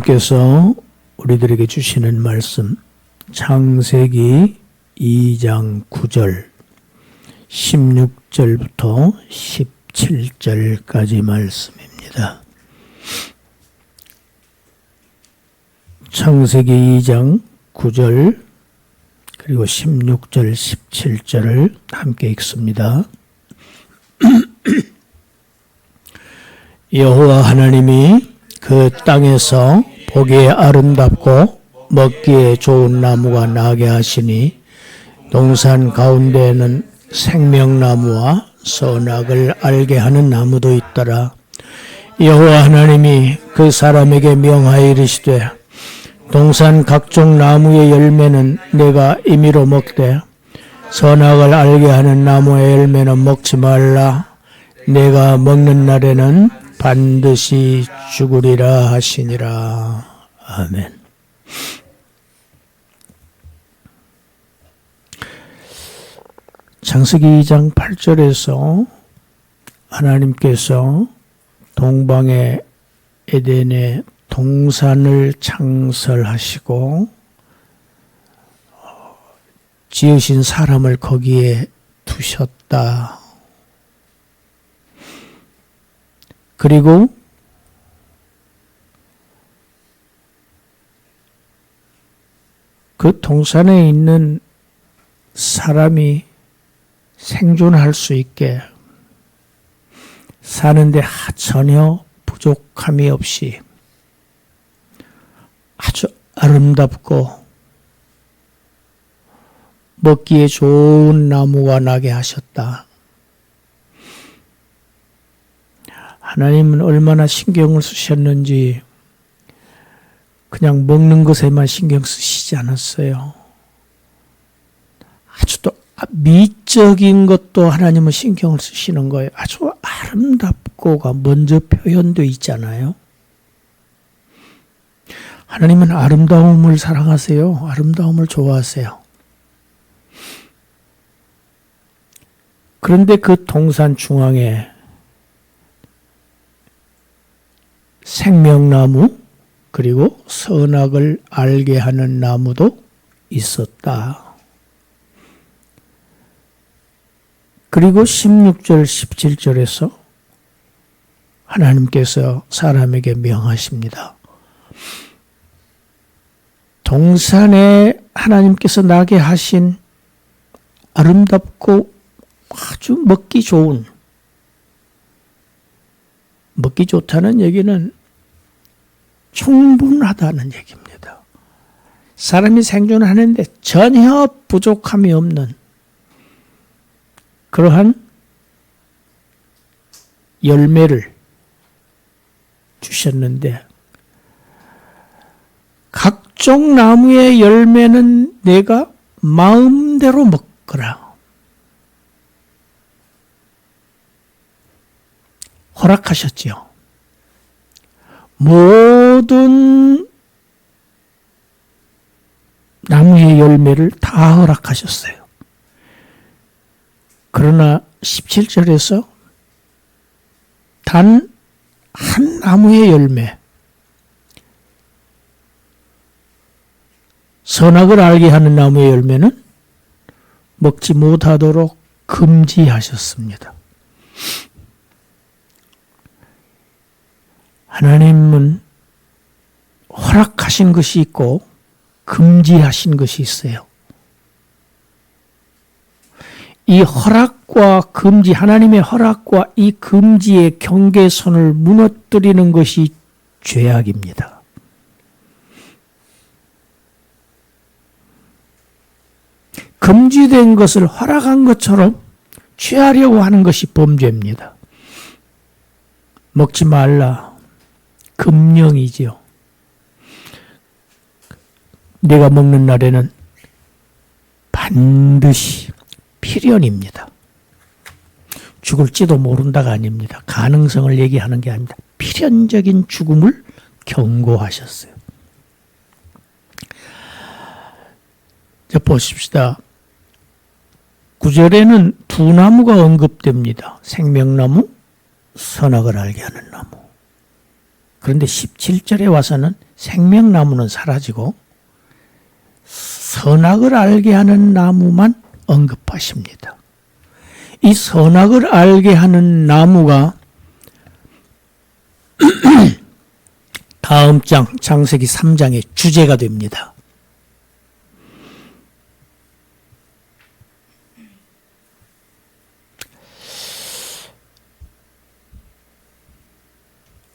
하나님께서 우리들에게 주시는 말씀 창세기 2장 9절 16절부터 17절까지 말씀입니다. 창세기 2장 9절 그리고 16절 17절을 함께 읽습니다. 여호와 하나님이 그 땅에서 보기에 아름답고 먹기에 좋은 나무가 나게 하시니 동산 가운데에는 생명나무와 선악을 알게 하는 나무도 있더라. 여호와 하나님이 그 사람에게 명하여 이르시되 동산 각종 나무의 열매는 내가 임의로 먹되 선악을 알게 하는 나무의 열매는 먹지 말라. 내가 먹는 날에는 반드시 죽으리라 하시니라. 아멘. 창세기 2장 8절에서 하나님께서 동방의 에덴의 동산을 창설하시고 지으신 사람을 거기에 두셨다. 그리고 그 동산에 있는 사람이 생존할 수 있게 사는데 전혀 부족함이 없이 아주 아름답고 먹기에 좋은 나무가 나게 하셨다. 하나님은 얼마나 신경을 쓰셨는지 그냥 먹는 것에만 신경 쓰시지 않았어요. 아주 또 미적인 것도 하나님은 신경을 쓰시는 거예요. 아주 아름답고가 먼저 표현되어 있잖아요. 하나님은 아름다움을 사랑하세요. 아름다움을 좋아하세요. 그런데 그 동산 중앙에 생명나무 그리고 선악을 알게 하는 나무도 있었다. 그리고 16절 17절에서 하나님께서 사람에게 명하십니다. 동산에 하나님께서 나게 하신 아름답고 아주 먹기 좋다는 얘기는 충분하다는 얘기입니다. 사람이 생존하는데 전혀 부족함이 없는 그러한 열매를 주셨는데 각종 나무의 열매는 내가 마음대로 먹거라. 허락하셨지요. 모든 나무의 열매를 다 허락하셨어요. 그러나 17절에서 단 한 나무의 열매, 선악을 알게 하는 나무의 열매는 먹지 못하도록 금지하셨습니다. 하나님은 허락하신 것이 있고 금지하신 것이 있어요. 이 허락과 금지, 하나님의 허락과 이 금지의 경계선을 무너뜨리는 것이 죄악입니다. 금지된 것을 허락한 것처럼 취하려고 하는 것이 범죄입니다. 먹지 말라. 금령이지요. 내가 먹는 날에는 반드시 필연입니다. 죽을지도 모른다가 아닙니다. 가능성을 얘기하는 게 아닙니다. 필연적인 죽음을 경고하셨어요. 자, 보십시다. 9절에는 두 나무가 언급됩니다. 생명나무, 선악을 알게 하는 나무. 그런데 17절에 와서는 생명나무는 사라지고 선악을 알게 하는 나무만 언급하십니다. 이 선악을 알게 하는 나무가 다음 장 창세기 3장의 주제가 됩니다.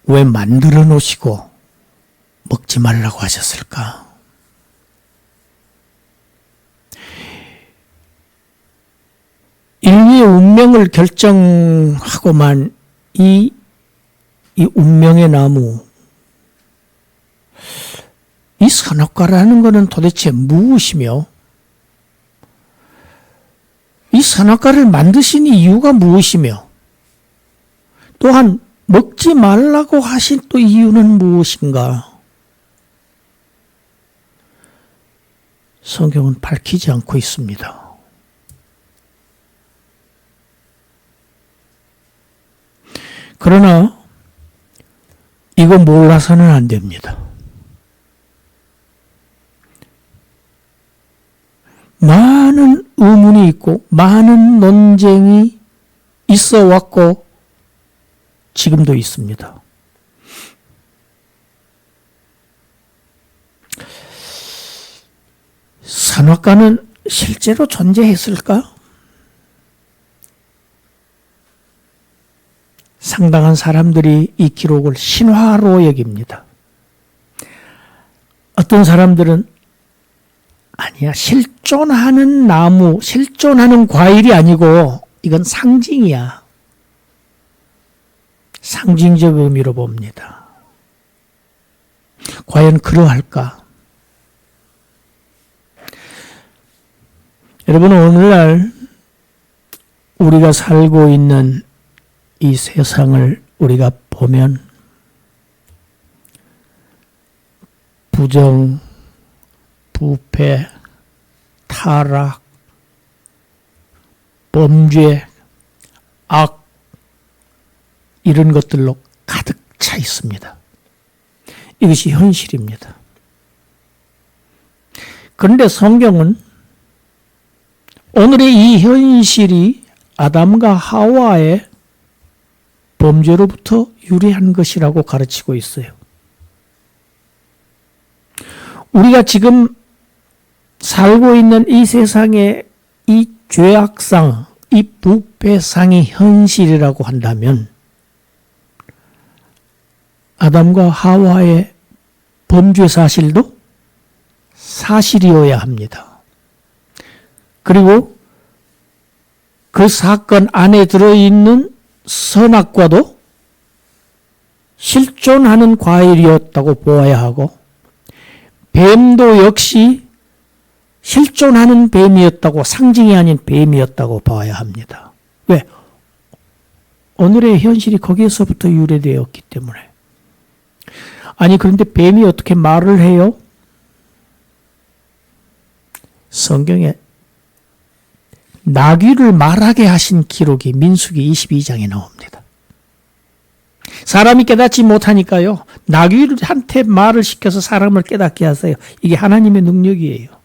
왜 만들어 놓으시고 먹지 말라고 하셨을까? 인류의 운명을 결정하고만 이 운명의 나무, 이 선악과라는 것은 도대체 무엇이며 이 선악과를 만드신 이유가 무엇이며 또한 먹지 말라고 하신 또 이유는 무엇인가? 성경은 밝히지 않고 있습니다. 그러나 이거 몰라서는 안 됩니다. 많은 의문이 있고 많은 논쟁이 있어 왔고 지금도 있습니다. 선악과는 실제로 존재했을까? 상당한 사람들이 이 기록을 신화로 여깁니다. 어떤 사람들은 아니야, 실존하는 나무, 실존하는 과일이 아니고 이건 상징이야. 상징적 의미로 봅니다. 과연 그러할까? 여러분, 오늘날 우리가 살고 있는 이 세상을 우리가 보면 부정, 부패, 타락, 범죄, 악, 이런 것들로 가득 차 있습니다. 이것이 현실입니다. 그런데 성경은 오늘의 이 현실이 아담과 하와의 범죄로부터 유래한 것이라고 가르치고 있어요. 우리가 지금 살고 있는 이 세상의 이 죄악상, 이 부패상이 현실이라고 한다면 아담과 하와의 범죄 사실도 사실이어야 합니다. 그리고 그 사건 안에 들어있는 선악과도 실존하는 과일이었다고 보아야 하고 뱀도 역시 실존하는 뱀이었다고, 상징이 아닌 뱀이었다고 봐야 합니다. 왜? 오늘의 현실이 거기에서부터 유래되었기 때문에. 아니, 그런데 뱀이 어떻게 말을 해요? 성경에 나귀를 말하게 하신 기록이 민수기 22장에 나옵니다. 사람이 깨닫지 못하니까요, 나귀한테 말을 시켜서 사람을 깨닫게 하세요. 이게 하나님의 능력이에요.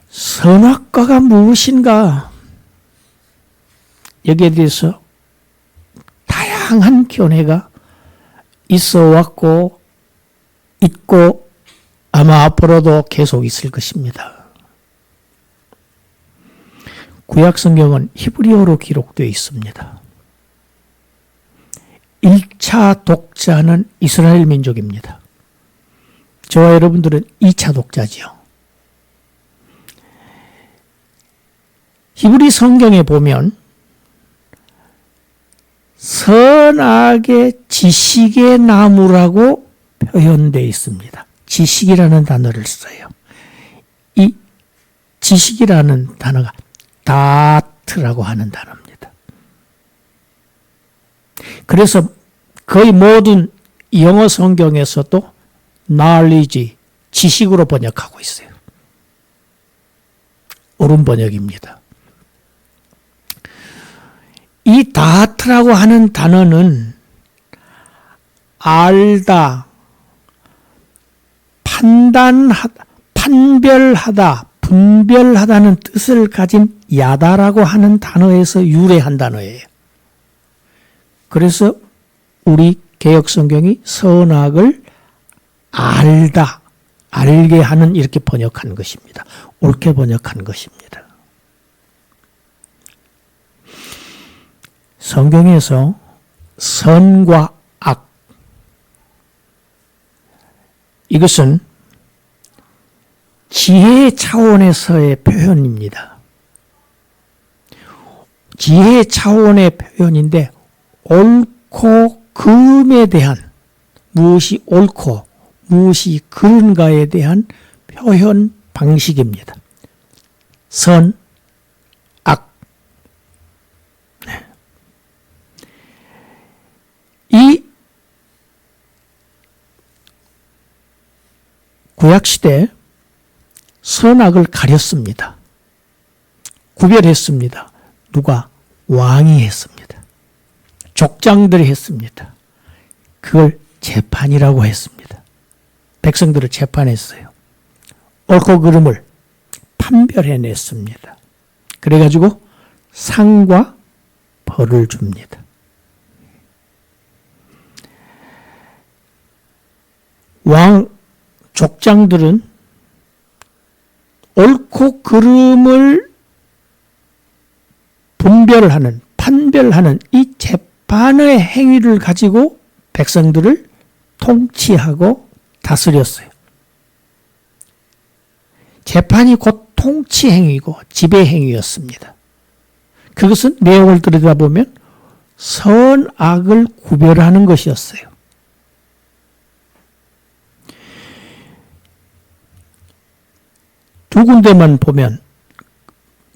선악과가 무엇인가? 여기에 대해서 다양한 견해가 있어 왔고 있고 아마 앞으로도 계속 있을 것입니다. 구약 성경은 히브리어로 기록되어 있습니다. 1차 독자는 이스라엘 민족입니다. 저와 여러분들은 2차 독자지요. 히브리 성경에 보면 선악의 지식의 나무라고 표현되어 있습니다. 지식이라는 단어를 써요. 이 지식이라는 단어가 다트라고 하는 단어입니다. 그래서 거의 모든 영어 성경에서도 knowledge, 지식으로 번역하고 있어요. 옳은 번역입니다. 이 다트라고 하는 단어는 알다, 판단하다, 판별하다, 분별하다는 뜻을 가진 야다라고 하는 단어에서 유래한 단어예요. 그래서 우리 개역성경이 선악을 알다, 알게 하는 이렇게 번역한 것입니다. 옳게 번역한 것입니다. 성경에서 선과 악, 이것은 지혜 차원에서의 표현입니다. 지혜 차원의 표현인데 옳고 금에 대한, 무엇이 옳고 무엇이 그른가에 대한 표현 방식입니다. 선, 악. 이 구약시대 선악을 가렸습니다. 구별했습니다. 누가? 왕이 했습니다. 족장들이 했습니다. 그걸 재판이라고 했습니다. 백성들을 재판했어요. 옳고 그름을 판별해냈습니다. 그래가지고 상과 벌을 줍니다. 왕 족장들은 옳고 그름을 분별하는, 판별하는 이 재판의 행위를 가지고 백성들을 통치하고 다스렸어요. 재판이 곧 통치 행위고 지배 행위였습니다. 그것은 내용을 들여다보면 선악을 구별하는 것이었어요. 두 군데만 보면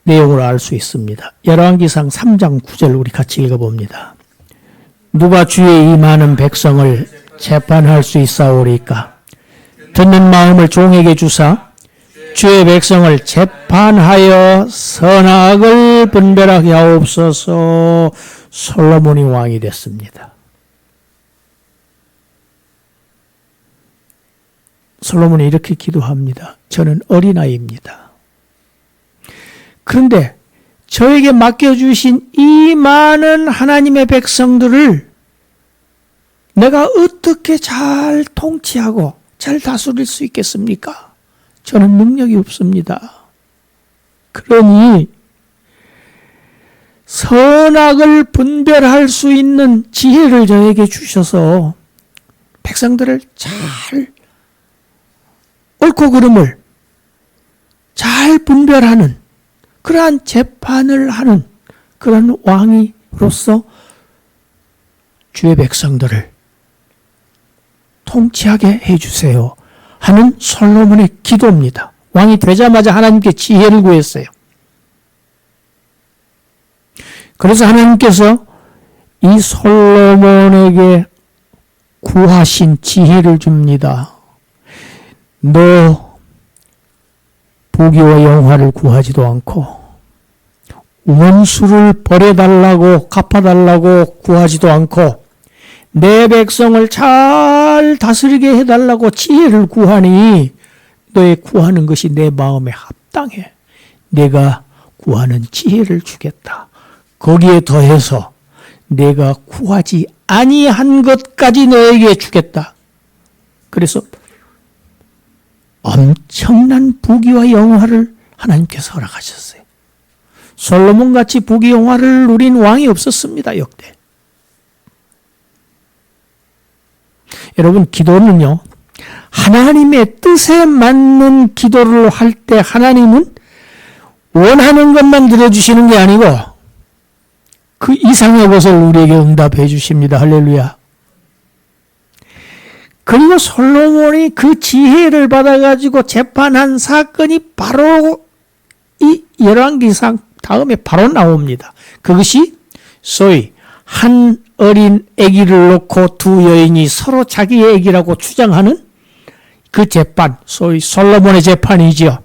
내용을 알 수 있습니다. 열왕기상 3장 9절 우리 같이 읽어봅니다. 누가 주의 이 많은 백성을 재판할 수 있사오리까? 듣는 마음을 종에게 주사 주의 백성을 재판하여 선악을 분별하게 하옵소서. 솔로몬이 왕이 됐습니다. 솔로몬이 이렇게 기도합니다. 저는 어린아이입니다. 그런데 저에게 맡겨주신 이 많은 하나님의 백성들을 내가 어떻게 잘 통치하고 잘 다스릴 수 있겠습니까? 저는 능력이 없습니다. 그러니 선악을 분별할 수 있는 지혜를 저에게 주셔서 백성들을 잘 옳고 그름을 잘 분별하는 그러한 재판을 하는 그런 왕이로서 주의 백성들을 통치하게 해주세요 하는 솔로몬의 기도입니다. 왕이 되자마자 하나님께 지혜를 구했어요. 그래서 하나님께서 이 솔로몬에게 구하신 지혜를 줍니다. 너 부귀와 영화를 구하지도 않고 원수를 벌해달라고 갚아달라고 구하지도 않고 내 백성을 잘 다스리게 해달라고 지혜를 구하니 너의 구하는 것이 내 마음에 합당해. 내가 구하는 지혜를 주겠다. 거기에 더해서 내가 구하지 아니한 것까지 너에게 주겠다. 그래서 엄청난 부귀와 영화를 하나님께서 허락하셨어요. 솔로몬같이 부귀 영화를 누린 왕이 없었습니다. 역대. 여러분, 기도는요, 하나님의 뜻에 맞는 기도를 할 때 하나님은 원하는 것만 들어주시는 게 아니고 그 이상의 것을 우리에게 응답해 주십니다. 할렐루야. 그리고 솔로몬이 그 지혜를 받아가지고 재판한 사건이 바로 이 열왕기상 다음에 바로 나옵니다. 그것이 소위 한 어린 아기를 놓고 두 여인이 서로 자기의 아기라고 주장하는 그 재판, 소위 솔로몬의 재판이지요.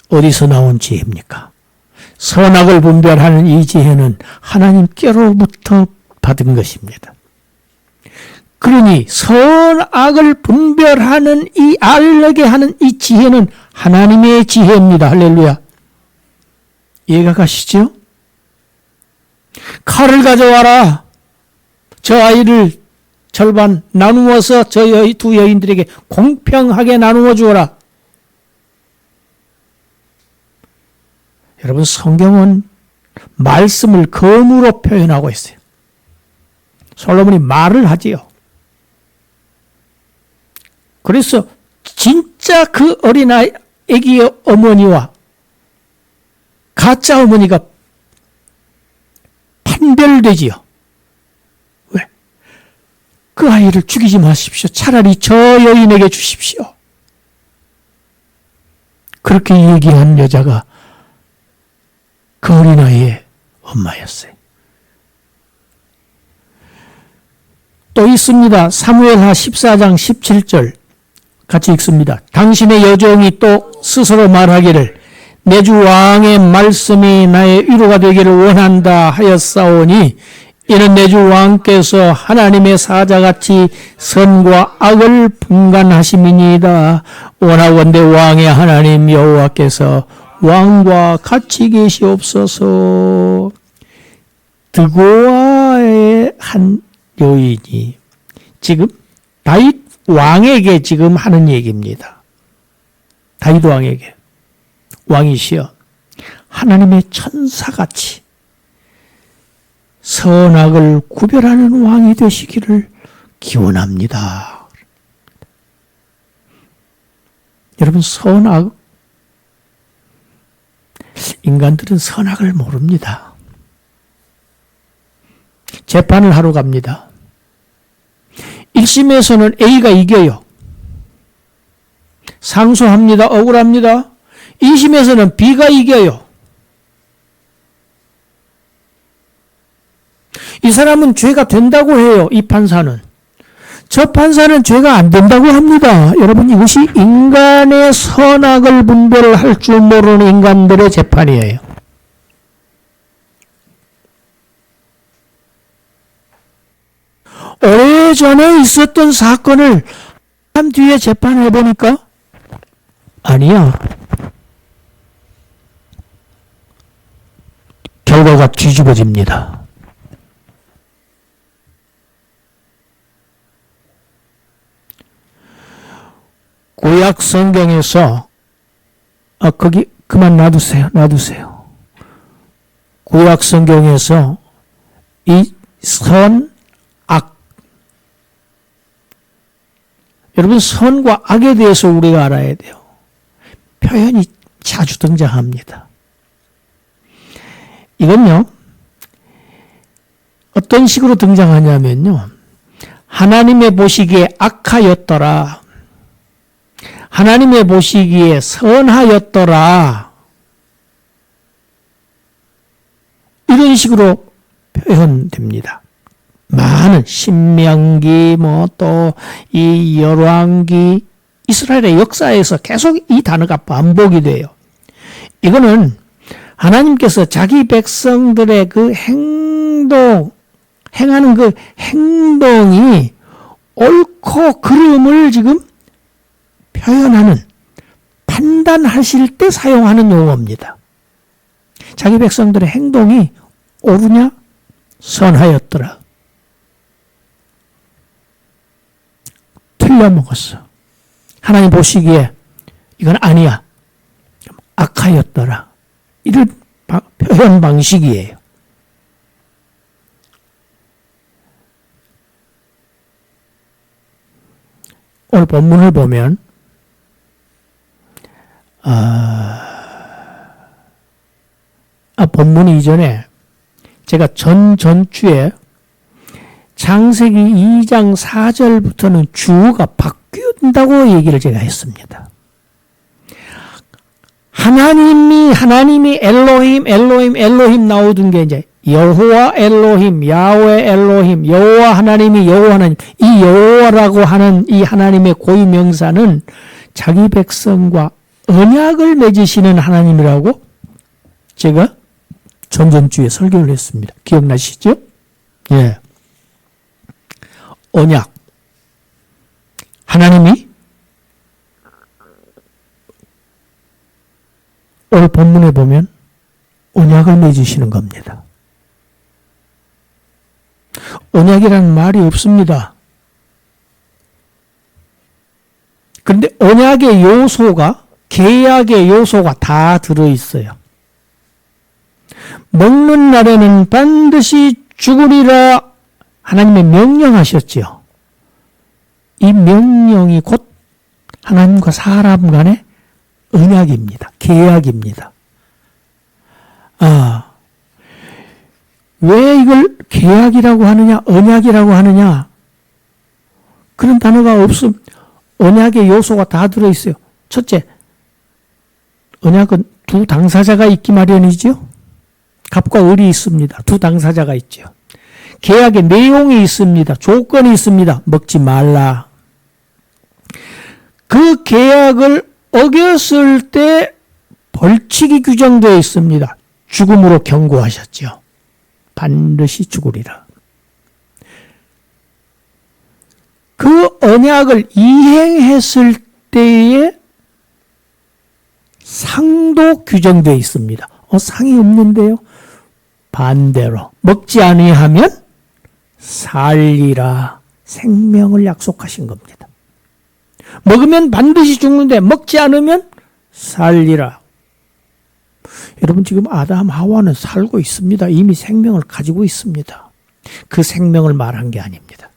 어디서 나온 지혜입니까? 선악을 분별하는 이 지혜는 하나님께로부터 받은 것입니다. 그러니 선악을 분별하는 이 알게 하는 이 지혜는 하나님의 지혜입니다. 할렐루야. 이해가 가시죠? 칼을 가져와라. 저 아이를 절반 나누어서 저 두 여인들에게 공평하게 나누어 주어라. 여러분, 성경은 말씀을 검으로 표현하고 있어요. 솔로몬이 말을 하지요. 그래서 진짜 그 어린아이 아기의 어머니와 가짜 어머니가 판별되지요. 왜? 그 아이를 죽이지 마십시오. 차라리 저 여인에게 주십시오. 그렇게 얘기한 여자가 그 어린아이의 엄마였어요. 또 있습니다. 사무엘하 14장 17절 같이 읽습니다. 당신의 여종이 또 스스로 말하기를 내 주 왕의 말씀이 나의 위로가 되기를 원한다 하였사오니 이는 내 주 왕께서 하나님의 사자같이 선과 악을 분간하심이니이다. 원하건대 왕의 하나님 여호와께서 왕과 같이 계시옵소서. 드고아의 한 여인이 지금 다윗 왕에게 지금 하는 얘기입니다. 다윗 왕에게. 왕이시여, 하나님의 천사같이 선악을 구별하는 왕이 되시기를 기원합니다. 여러분, 선악, 인간들은 선악을 모릅니다. 재판을 하러 갑니다. 1심에서는 A가 이겨요. 상소합니다. 억울합니다. 2심에서는 B가 이겨요. 이 사람은 죄가 된다고 해요. 이 판사는. 저 판사는 죄가 안 된다고 합니다. 여러분, 이것이 인간의 선악을 분별할 줄 모르는 인간들의 재판이에요. 오래전에 있었던 사건을 한 뒤에 재판해 보니까 아니야. 결과가 뒤집어집니다. 구약 성경에서 거기 그만 놔두세요. 구약 성경에서 이 선, 악, 여러분, 선과 악에 대해서 우리가 알아야 돼요. 표현이 자주 등장합니다. 이건요, 어떤 식으로 등장하냐면요, 하나님의 보시기에 악하였더라, 하나님의 보시기에 선하였더라, 이런 식으로 표현됩니다. 많은 신명기, 또 이 열왕기, 이스라엘의 역사에서 계속 이 단어가 반복이 돼요. 이거는 하나님께서 자기 백성들의 그 행동, 행하는 그 행동이 옳고 그름을 지금 표현하는, 판단하실 때 사용하는 용어입니다. 자기 백성들의 행동이 옳으냐? 선하였더라. 틀려먹었어. 하나님 보시기에 이건 아니야. 악하였더라. 이런 표현 방식이에요. 오늘 본문을 보면 본문 이전에 제가 전주에 창세기 2장 4절부터는 주어가 바뀐다고 얘기를 제가 했습니다. 하나님이 엘로힘 나오던 게 이제 여호와 엘로힘, 야훼 엘로힘, 여호와 하나님이 여호와 하나님, 이 여호와라고 하는 이 하나님의 고유명사는 자기 백성과 언약을 맺으시는 하나님이라고 제가 전전주에 설교를 했습니다. 기억나시죠? 예. 언약. 하나님이 오늘 본문에 보면 언약을 맺으시는 겁니다. 언약이라는 말이 없습니다. 그런데 언약의 요소가, 계약의 요소가 다 들어있어요. 먹는 날에는 반드시 죽으리라 하나님의 명령하셨지요. 이 명령이 곧 하나님과 사람 간의 언약입니다. 계약입니다. 왜 이걸 계약이라고 하느냐, 언약이라고 하느냐? 그런 단어가 없음. 언약의 요소가 다 들어있어요. 첫째, 언약은 두 당사자가 있기 마련이죠. 갑과 을이 있습니다. 두 당사자가 있죠. 계약의 내용이 있습니다. 조건이 있습니다. 먹지 말라. 그 계약을 어겼을 때 벌칙이 규정되어 있습니다. 죽음으로 경고하셨죠. 반드시 죽으리라. 그 언약을 이행했을 때에 상도 규정되어 있습니다. 상이 없는데요. 반대로 먹지 아니하면 살리라. 생명을 약속하신 겁니다. 먹으면 반드시 죽는데 먹지 않으면 살리라. 여러분, 지금 아담 하와는 살고 있습니다. 이미 생명을 가지고 있습니다. 그 생명을 말한 게 아닙니다.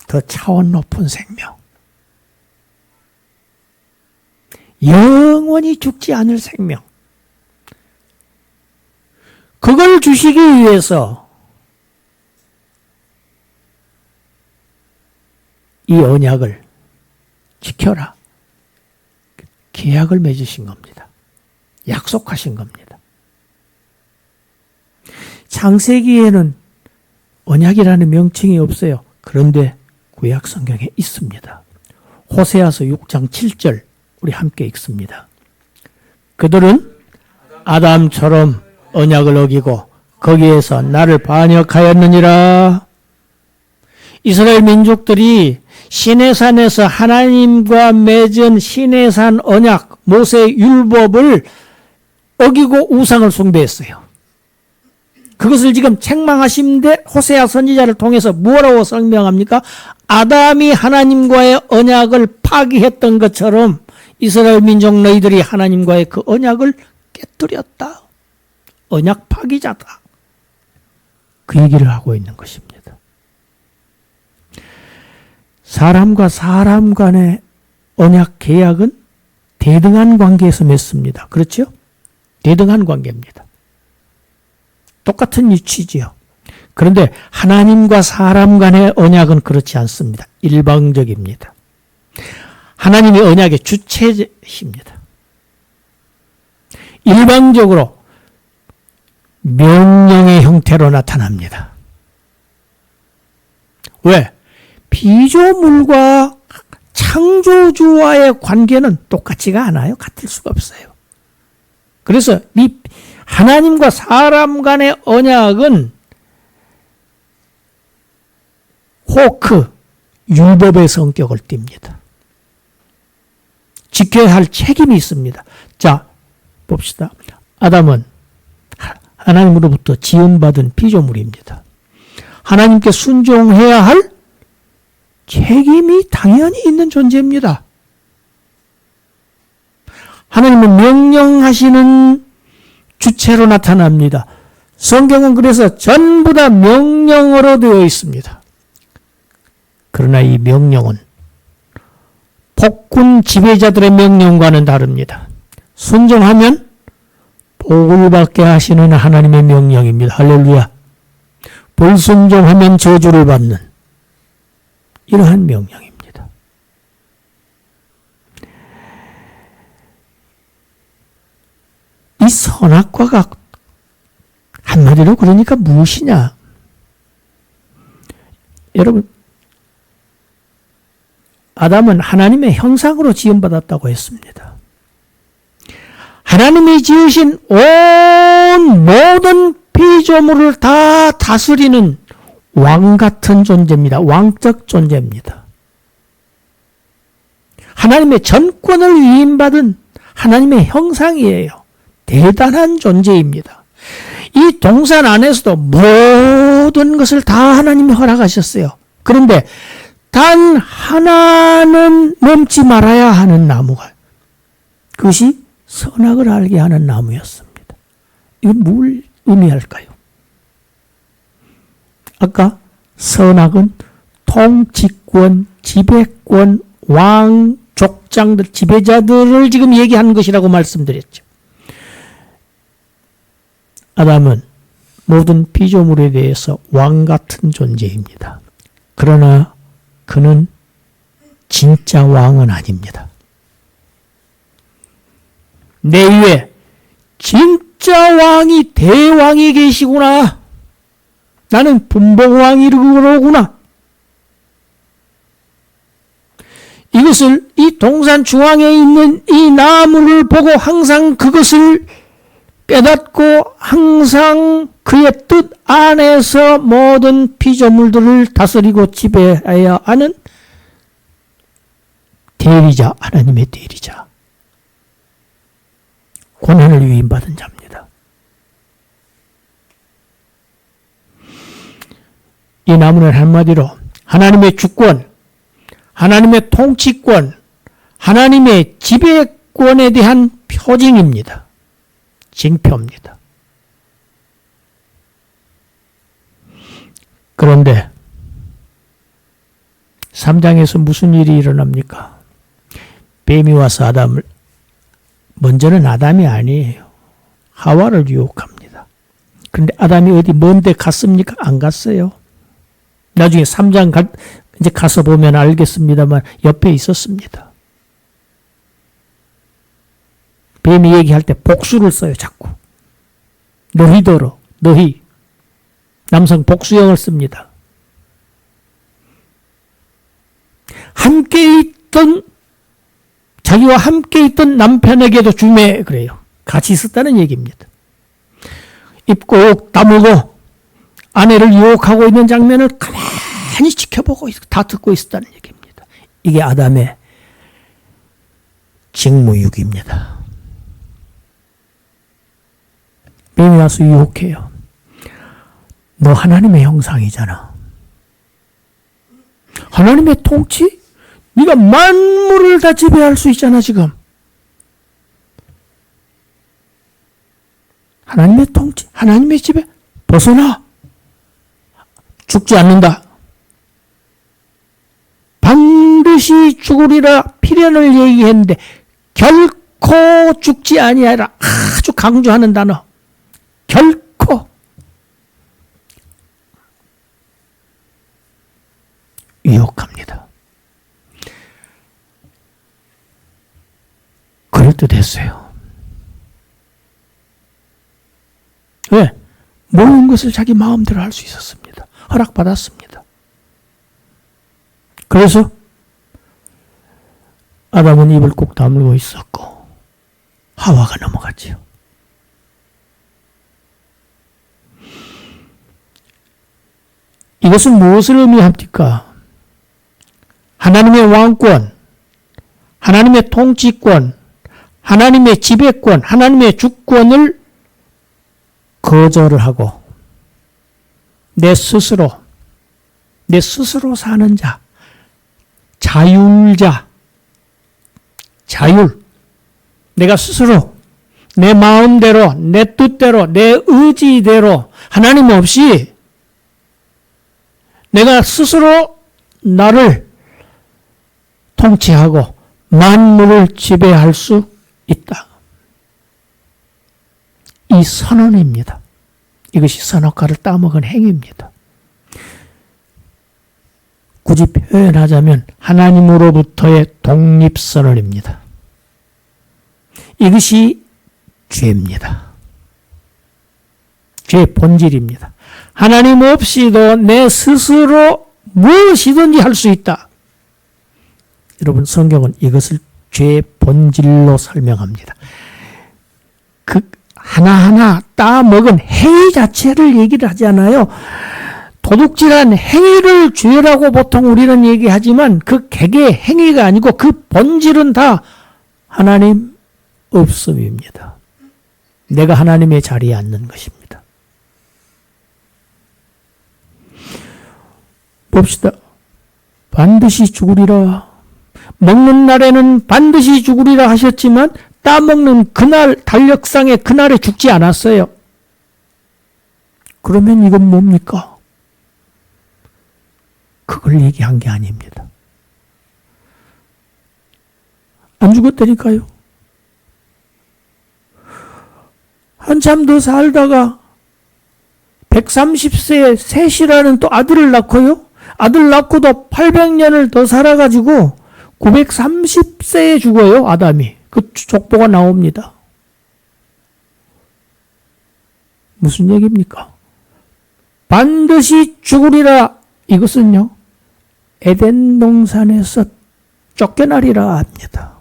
더 차원 높은 생명. 영원히 죽지 않을 생명. 그걸 주시기 위해서 이 언약을 지켜라. 계약을 맺으신 겁니다. 약속하신 겁니다. 창세기에는 언약이라는 명칭이 없어요. 그런데 구약 성경에 있습니다. 호세아서 6장 7절 우리 함께 읽습니다. 그들은 아담처럼 언약을 어기고 거기에서 나를 반역하였느니라. 이스라엘 민족들이 시내산에서 하나님과 맺은 시내산 언약, 모세의 율법을 어기고 우상을 숭배했어요. 그것을 지금 책망하시는데 호세아 선지자를 통해서 뭐라고 설명합니까? 아담이 하나님과의 언약을 파기했던 것처럼 이스라엘 민족 너희들이 하나님과의 그 언약을 깨뜨렸다. 언약 파기자다. 그 얘기를 하고 있는 것입니다. 사람과 사람 간의 언약 계약은 대등한 관계에서 맺습니다. 그렇죠? 대등한 관계입니다. 똑같은 이치지요. 그런데 하나님과 사람 간의 언약은 그렇지 않습니다. 일방적입니다. 하나님이 언약의 주체이십니다. 일방적으로 명령의 형태로 나타납니다. 왜? 피조물과 창조주와의 관계는 똑같지가 않아요. 같을 수가 없어요. 그래서 이 하나님과 사람 간의 언약은 호크, 율법의 성격을 띱니다. 지켜야 할 책임이 있습니다. 자, 봅시다. 아담은 하나님으로부터 지음받은 피조물입니다. 하나님께 순종해야 할 책임이 당연히 있는 존재입니다. 하나님은 명령하시는 주체로 나타납니다. 성경은 그래서 전부 다 명령어로 되어 있습니다. 그러나 이 명령은 폭군 지배자들의 명령과는 다릅니다. 순종하면 복을 받게 하시는 하나님의 명령입니다. 할렐루야. 불순종하면 저주를 받는 이러한 명령입니다. 이 선악과가 한마디로 그러니까 무엇이냐? 여러분, 아담은 하나님의 형상으로 지음받았다고 했습니다. 하나님이 지으신 온 모든 피조물을 다 다스리는 왕 같은 존재입니다. 왕적 존재입니다. 하나님의 전권을 위임받은 하나님의 형상이에요. 대단한 존재입니다. 이 동산 안에서도 모든 것을 다 하나님이 허락하셨어요. 그런데 단 하나는 넘지 말아야 하는 나무가, 그것이 선악을 알게 하는 나무였습니다. 이건 뭘 의미할까요? 아까 선악은 통치권, 지배권, 왕, 족장들, 지배자들을 지금 얘기하는 것이라고 말씀드렸죠. 아담은 모든 피조물에 대해서 왕 같은 존재입니다. 그러나 그는 진짜 왕은 아닙니다. 내 위에 진짜 왕이, 대왕이 계시구나. 나는 분봉왕이로구나. 이것을 이 동산 중앙에 있는 이 나무를 보고 항상 그것을 깨닫고 항상 그의 뜻 안에서 모든 피조물들을 다스리고 지배해야 하는 대리자, 하나님의 대리자, 권한을 위임받은 자입니다. 이 나무는 한마디로 하나님의 주권, 하나님의 통치권, 하나님의 지배권에 대한 표징입니다. 징표입니다. 그런데 3장에서 무슨 일이 일어납니까? 뱀이 와서 아담을, 먼저는 아담이 아니에요. 하와를 유혹합니다. 그런데 아담이 어디 먼 데 갔습니까? 안 갔어요. 나중에 3장 이제 가서 보면 알겠습니다만 옆에 있었습니다. 뱀이 얘기할 때 복수를 써요, 자꾸. 너희더러, 너희. 남성 복수형을 씁니다. 자기와 함께 있던 남편에게도 주매, 그래요. 같이 있었다는 얘기입니다. 입 꼭 다물고 아내를 유혹하고 있는 장면을 가만히 지켜보고 다 듣고 있었다는 얘기입니다. 이게 아담의 직무유기입니다. 뱀이 와서 유혹해요. 너 하나님의 형상이잖아. 하나님의 통치? 네가 만물을 다 지배할 수 있잖아, 지금. 하나님의 통치, 하나님의 지배, 벗어나. 죽지 않는다. 반드시 죽으리라 필연을 얘기했는데 결코 죽지 아니하라. 아주 강조하는 단어. 결코. 유혹합니다. 그럴듯했어요. 왜? 모든 것을 자기 마음대로 할 수 있었습니다. 허락받았습니다. 그래서 아담은 입을 꼭 다물고 있었고 하와가 넘어갔지요. 이것은 무엇을 의미합니까? 하나님의 왕권, 하나님의 통치권, 하나님의 지배권, 하나님의 주권을 거절을 하고 내 스스로 사는 자, 자율자, 자율, 내가 스스로 내 마음대로, 내 뜻대로, 내 의지대로 하나님 없이 내가 스스로 나를 통치하고 만물을 지배할 수 있다. 이 선언입니다. 이것이 선악과를 따먹은 행위입니다. 굳이 표현하자면 하나님으로부터의 독립선언입니다. 이것이 죄입니다. 죄의 본질입니다. 하나님 없이도 내 스스로 무엇이든지 할 수 있다. 여러분, 성경은 이것을 죄의 본질로 설명합니다. 그 하나하나 따먹은 행위 자체를 얘기를 하잖아요. 도둑질한 행위를 죄라고 보통 우리는 얘기하지만 그 개개의 행위가 아니고 그 본질은 다 하나님 없음입니다. 내가 하나님의 자리에 앉는 것입니다. 봅시다. 반드시 죽으리라. 먹는 날에는 반드시 죽으리라 하셨지만 따먹는 그날 달력상의 그날에 죽지 않았어요. 그러면 이건 뭡니까? 그걸 얘기한 게 아닙니다. 안 죽었다니까요. 한참 더 살다가 130세에 셋이라는 또 아들을 낳고요. 아들 낳고도 800년을 더 살아가지고 930세에 죽어요. 아담이. 그 족보가 나옵니다. 무슨 얘기입니까? 반드시 죽으리라. 이것은요, 에덴 동산에서 쫓겨나리라 합니다.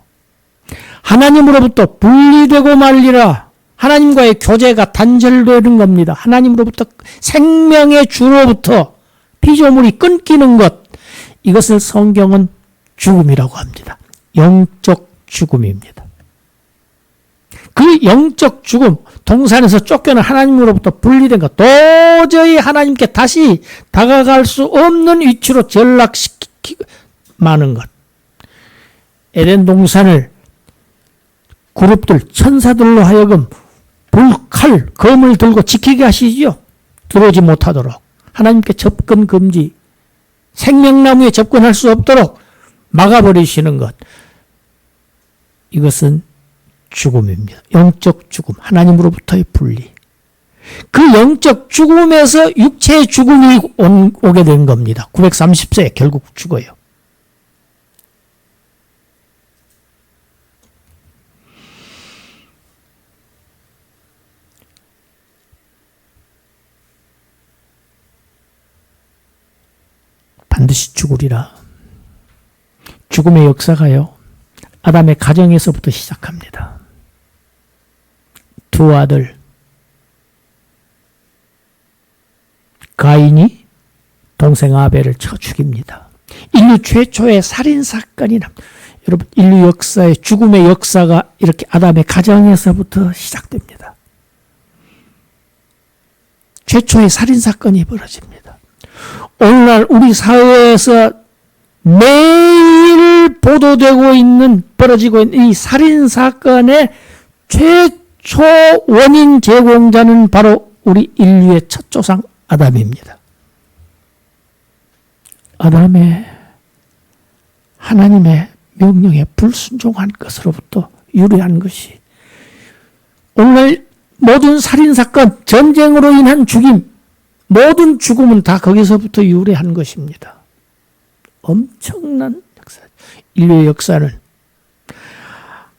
하나님으로부터 분리되고 말리라. 하나님과의 교제가 단절되는 겁니다. 하나님으로부터 생명의 주로부터 피조물이 끊기는 것. 이것을 성경은 죽음이라고 합니다. 영적 죽음입니다. 그 영적 죽음, 동산에서 쫓겨난 하나님으로부터 분리된 것, 도저히 하나님께 다시 다가갈 수 없는 위치로 전락시키고 마는 것. 에덴 동산을 그룹들, 천사들로 하여금 불칼, 검을 들고 지키게 하시지요. 들어오지 못하도록. 하나님께 접근 금지, 생명나무에 접근할 수 없도록 막아버리시는 것. 이것은 죽음입니다. 영적 죽음, 하나님으로부터의 분리. 그 영적 죽음에서 육체의 죽음이 오게 된 겁니다. 930세에 결국 죽어요. 반드시 죽으리라. 죽음의 역사가요, 아담의 가정에서부터 시작합니다. 두 아들, 가인이 동생 아벨을 쳐 죽입니다. 인류 최초의 살인사건이 여러분, 인류 역사의 죽음의 역사가 이렇게 아담의 가정에서부터 시작됩니다. 최초의 살인사건이 벌어집니다. 오늘날 우리 사회에서 매일 보도되고 있는, 벌어지고 있는 이 살인사건의 최초 원인 제공자는 바로 우리 인류의 첫 조상 아담입니다. 아담의 하나님의 명령에 불순종한 것으로부터 유래한 것이, 오늘 모든 살인사건, 전쟁으로 인한 죽임, 모든 죽음은 다 거기서부터 유래한 것입니다. 엄청난 역사. 인류의 역사는,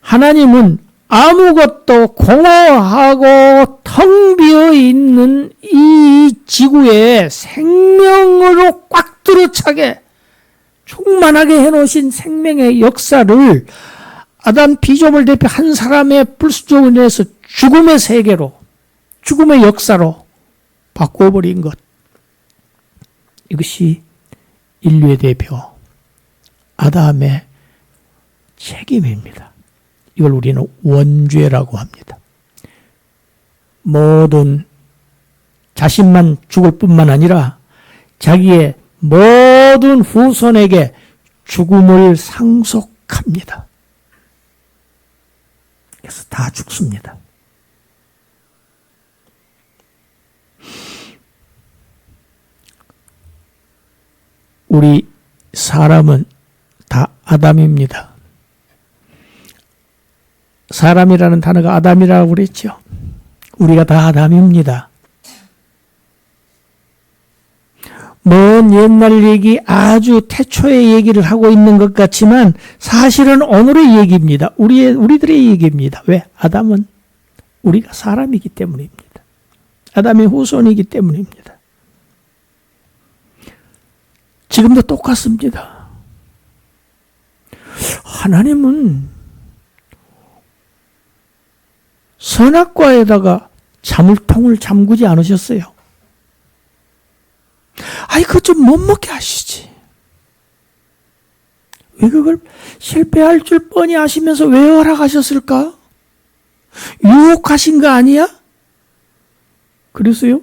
하나님은 아무것도 공허하고 텅 비어 있는 이 지구에 생명으로 꽉 들어차게 충만하게 해놓으신 생명의 역사를 아담 피조물 대표 한 사람의 불순종으로 인해서 죽음의 세계로, 죽음의 역사로 바꿔버린 것. 이것이 인류의 대표 아담의 책임입니다. 이걸 우리는 원죄라고 합니다. 모든 자신만 죽을 뿐만 아니라 자기의 모든 후손에게 죽음을 상속합니다. 그래서 다 죽습니다. 우리 사람은 다 아담입니다. 사람이라는 단어가 아담이라고 그랬죠. 우리가 다 아담입니다. 먼 옛날 얘기, 아주 태초의 얘기를 하고 있는 것 같지만 사실은 오늘의 얘기입니다. 우리들의 얘기입니다. 왜? 아담은 우리가 사람이기 때문입니다. 아담의 후손이기 때문입니다. 지금도 똑같습니다. 하나님은 선악과에다가 자물통을 잠그지 않으셨어요? 아이, 그거 좀 못 먹게 하시지. 왜 그걸 실패할 줄 뻔히 아시면서 왜 허락하셨을까? 유혹하신 거 아니야? 그래서요,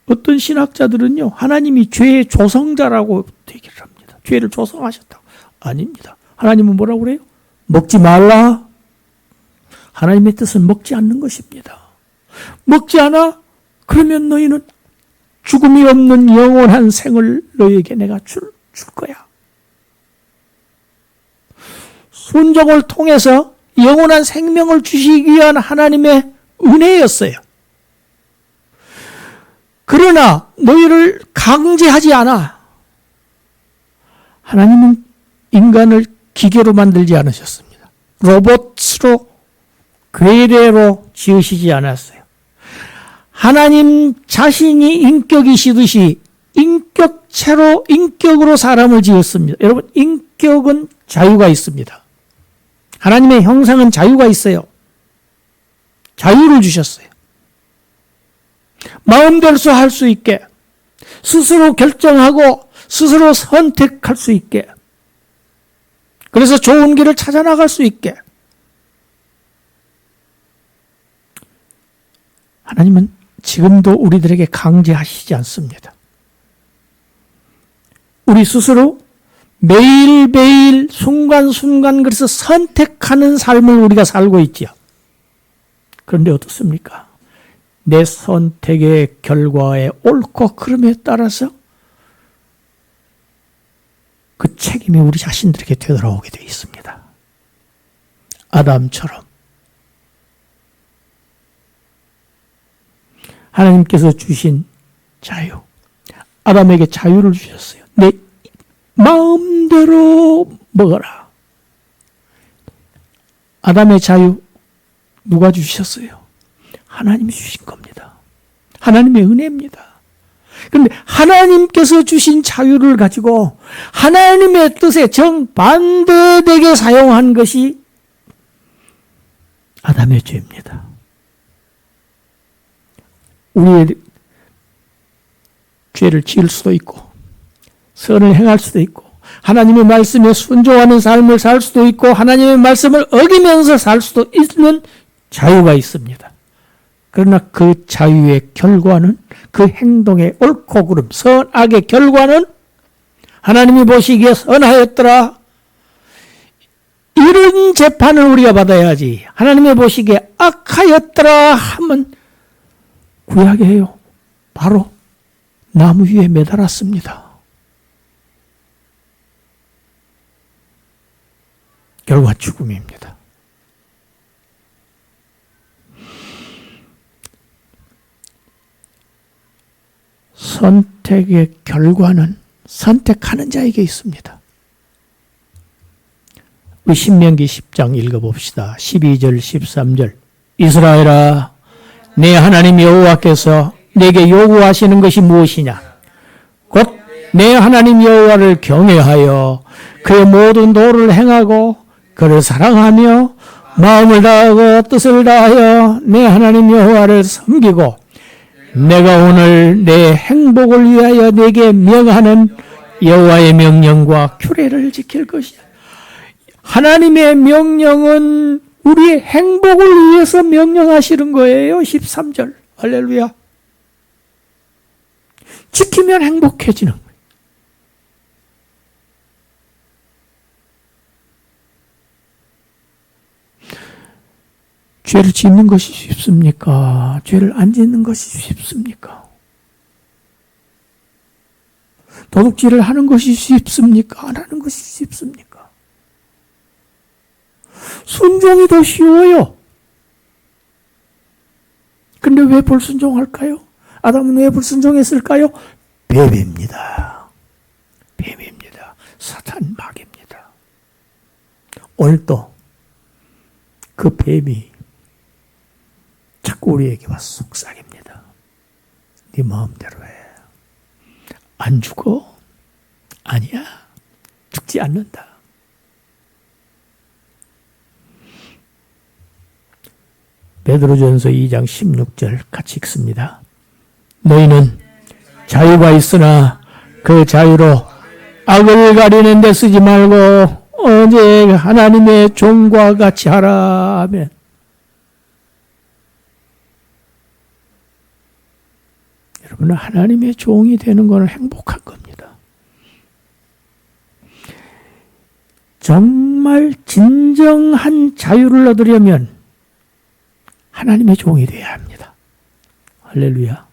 어떤 신학자들은요, 하나님이 죄의 조성자라고 얘기를 합니다. 죄를 조성하셨다고. 아닙니다. 하나님은 뭐라고 그래요? 먹지 말라. 하나님의 뜻은 먹지 않는 것입니다. 먹지 않아? 그러면 너희는 죽음이 없는 영원한 생을 너희에게 내가 줄 거야. 순종을 통해서 영원한 생명을 주시기 위한 하나님의 은혜였어요. 그러나 너희를 강제하지 않아. 하나님은 인간을 기계로 만들지 않으셨습니다. 로봇으로, 괴뢰로 지으시지 않았어요. 하나님 자신이 인격이시듯이 인격으로 사람을 지었습니다. 여러분, 인격은 자유가 있습니다. 하나님의 형상은 자유가 있어요. 자유를 주셨어요. 마음대로 할 수 있게, 스스로 결정하고 스스로 선택할 수 있게, 그래서 좋은 길을 찾아 나갈 수 있게. 하나님은 지금도 우리들에게 강제하시지 않습니다. 우리 스스로 매일매일 순간순간 그래서 선택하는 삶을 우리가 살고 있지요. 그런데 어떻습니까? 내 선택의 결과에 옳고 그름에 따라서 그 책임이 우리 자신들에게 되돌아오게 되어 있습니다. 아담처럼 하나님께서 주신 자유, 아담에게 자유를 주셨어요. 내 마음대로 먹어라. 아담의 자유 누가 주셨어요? 하나님이 주신 겁니다. 하나님의 은혜입니다. 그런데 하나님께서 주신 자유를 가지고 하나님의 뜻에 정반대되게 사용한 것이 아담의 죄입니다. 우리의 죄를 지을 수도 있고 선을 행할 수도 있고 하나님의 말씀에 순종하는 삶을 살 수도 있고 하나님의 말씀을 어기면서 살 수도 있는 자유가 있습니다. 그러나 그 자유의 결과는, 그 행동의 옳고 그름, 선악의 결과는 하나님이 보시기에 선하였더라. 이런 재판을 우리가 받아야지. 하나님이 보시기에 악하였더라 하면 구약에 해요. 바로 나무 위에 매달았습니다. 결과 죽음입니다. 선택의 결과는 선택하는 자에게 있습니다. 우리 신명기 10장 읽어봅시다. 12절 13절 이스라엘아 내 하나님 여호와께서 내게 요구하시는 것이 무엇이냐? 곧 내 하나님 여호와를 경외하여 그의 모든 도를 행하고 그를 사랑하며 마음을 다하고 뜻을 다하여 내 하나님 여호와를 섬기고 내가 오늘 내 행복을 위하여 내게 명하는 여호와의 명령과 규례를 지킬 것이야. 하나님의 명령은 우리의 행복을 위해서 명령하시는 거예요. 13절 할렐루야. 지키면 행복해지는 거예요. 죄를 짓는 것이 쉽습니까? 죄를 안 짓는 것이 쉽습니까? 도둑질을 하는 것이 쉽습니까? 안 하는 것이 쉽습니까? 순종이 더 쉬워요. 근데 왜 불순종할까요? 아담은 왜 불순종했을까요? 뱀입니다. 뱀입니다. 사탄 마귀입니다. 오늘도 그 뱀이 자꾸 우리에게 와서 속삭입니다. 네 마음대로 해. 안 죽어? 아니야. 죽지 않는다. 베드로전서 2장 16절 같이 읽습니다. 너희는 자유가 있으나 그 자유로 악을 가리는 데 쓰지 말고 오직 하나님의 종과 같이 하라. 아멘. 여러분, 하나님의 종이 되는 것은 행복한 겁니다. 정말 진정한 자유를 얻으려면 하나님의 종이 되어야 합니다. 할렐루야.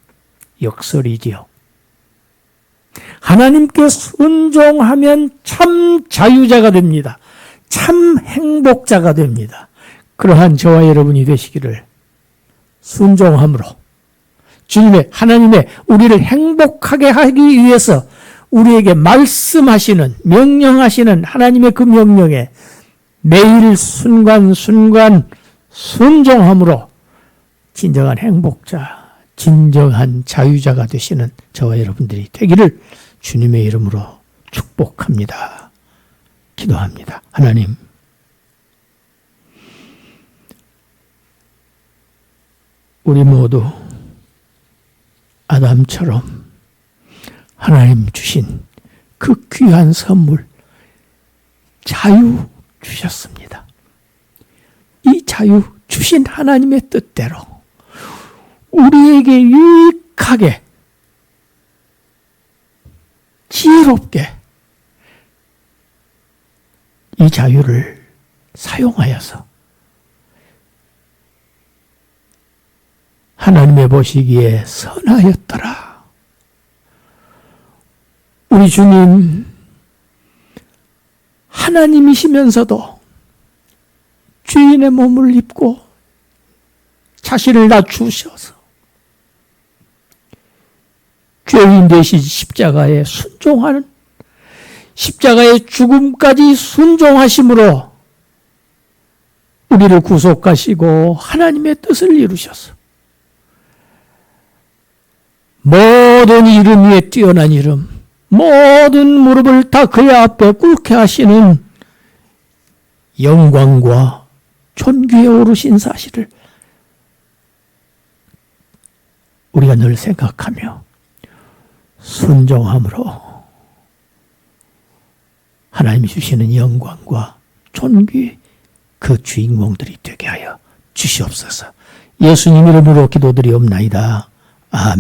역설이지요. 하나님께 순종하면 참 자유자가 됩니다. 참 행복자가 됩니다. 그러한 저와 여러분이 되시기를 순종함으로 주님의 하나님의 우리를 행복하게 하기 위해서 우리에게 말씀하시는 명령하시는 하나님의 그 명령에 매일 순간순간 순종함으로 진정한 행복자, 진정한 자유자가 되시는 저와 여러분들이 되기를 주님의 이름으로 축복합니다. 기도합니다. 하나님, 우리 모두 아담처럼 하나님 주신 그 귀한 선물 자유 주셨습니다. 이 자유 주신 하나님의 뜻대로 우리에게 유익하게 지혜롭게 이 자유를 사용하여서 하나님의 보시기에 선하였더라. 우리 주님 하나님이시면서도 죄인의 몸을 입고 자신을 낮추셔서 죄인 대신 십자가에 순종하는 십자가의 죽음까지 순종하심으로 우리를 구속하시고 하나님의 뜻을 이루셔서 모든 이름 위에 뛰어난 이름, 모든 무릎을 다 그의 앞에 꿇게 하시는 영광과 존귀에 오르신 사실을 우리가 늘 생각하며 순종함으로 하나님이 주시는 영광과 존귀 그 주인공들이 되게 하여 주시옵소서. 예수님 이름으로 기도드리옵나이다. 아멘.